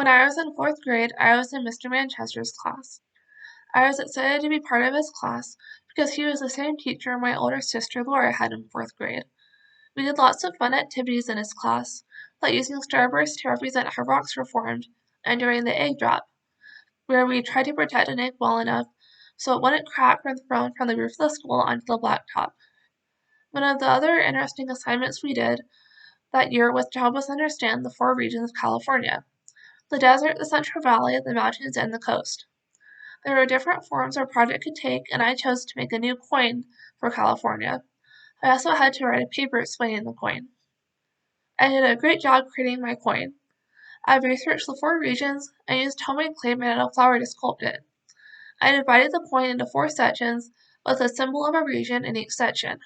When I was in 4th grade, I was in Mr. Manchester's class. I was excited to be part of his class because he was the same teacher my older sister Laura had in 4th grade. We did lots of fun activities in his class, like using starbursts to represent how rocks were formed, and doing the egg drop, where we tried to protect an egg well enough so it wouldn't crack when thrown from the roof of the school onto the blacktop. One of the other interesting assignments we did that year was to help us understand the 4 regions of California: the desert, the Central Valley, the mountains, and the coast. There were different forms our project could take, and I chose to make a new coin for California. I also had to write a paper explaining the coin. I did a great job creating my coin. I researched the 4 regions and used homemade clay made out of flour to sculpt it. I divided the coin into 4 sections with a symbol of a region in each section.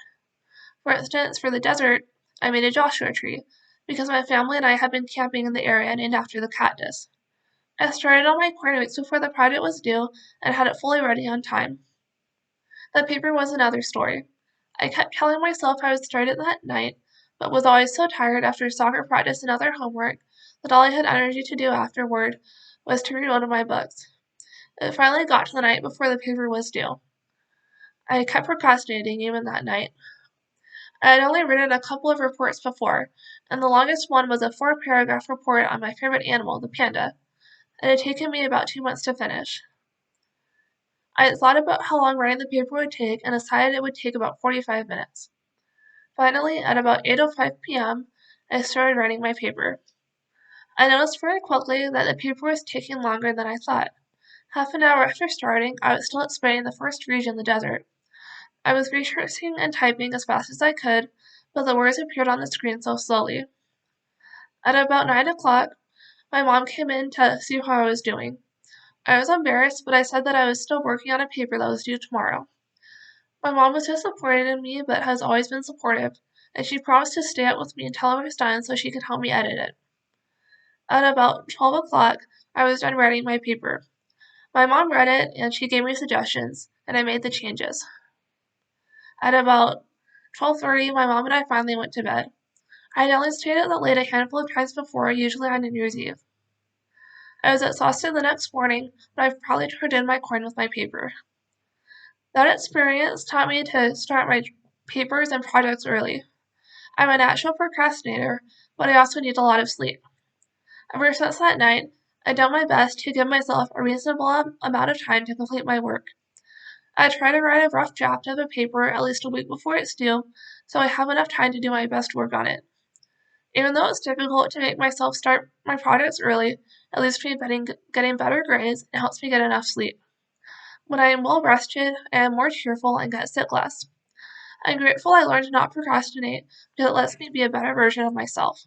For instance, for the desert, I made a Joshua tree, because my family and I had been camping in the area named after the cactus. I started on my coin weeks before the project was due and had it fully ready on time. The paper was another story. I kept telling myself I would start it that night, but was always so tired after soccer practice and other homework that all I had energy to do afterward was to read one of my books. It finally got to the night before the paper was due. I kept procrastinating even that night. I had only written a couple of reports before, and the longest one was a 4-paragraph report on my favorite animal, the panda. It had taken me about 2 months to finish. I had thought about how long writing the paper would take and decided it would take about 45 minutes. Finally, at about 8:05 p.m., I started writing my paper. I noticed very quickly that the paper was taking longer than I thought. Half an hour after starting, I was still explaining the first region, the desert. I was researching and typing as fast as I could, but the words appeared on the screen so slowly. At about 9 o'clock, my mom came in to see how I was doing. I was embarrassed, but I said that I was still working on a paper that was due tomorrow. My mom was disappointed in me, but has always been supportive, and she promised to stay up with me until I was done so she could help me edit it. At about 12 o'clock, I was done writing my paper. My mom read it, and she gave me suggestions, and I made the changes. At about 12:30, my mom and I finally went to bed. I had only stayed up that late a handful of times before, usually on New Year's Eve. I was exhausted the next morning, but I've probably turned in my coin with my paper. That experience taught me to start my papers and projects early. I'm a natural procrastinator, but I also need a lot of sleep. Ever since that night, I've done my best to give myself a reasonable amount of time to complete my work. I try to write a rough draft of a paper at least a week before it's due, so I have enough time to do my best work on it. Even though it's difficult to make myself start my projects early, at least me getting better grades, it helps me get enough sleep. When I am well rested, I am more cheerful and get sick less. I'm grateful I learned to not procrastinate because it lets me be a better version of myself.